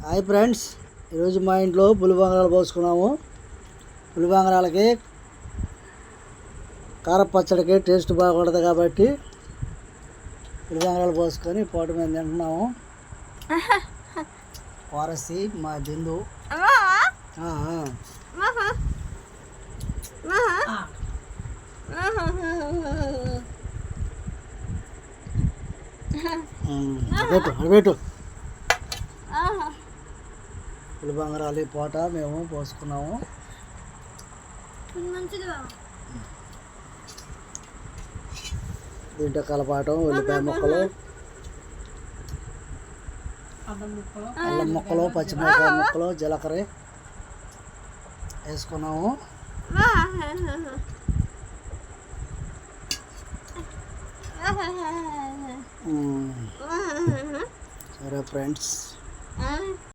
Hi friends, ఈరోజు మా ఇంట్లో పులిబంగారాలు పోసుకున్నాము. పులిబంగారాలకి కారపచ్చడికి టేస్ట్ బాగుంటుంది కాబట్టి పులిబంగారాలు పోసుకొని పూట మీద తింటున్నాము. వారసి మా బిందు అడబెట్టు పులిబంగారాలు పూట మేము పోసుకున్నాము. దీంట్లో కలపాటం, ఉల్లిపాయ ముక్కలు, అల్లం ముక్కలు, పచ్చిమిరపకాయ ముక్కలు, జీలకర్ర వేసుకున్నాము. సరే ఫ్రెండ్స్.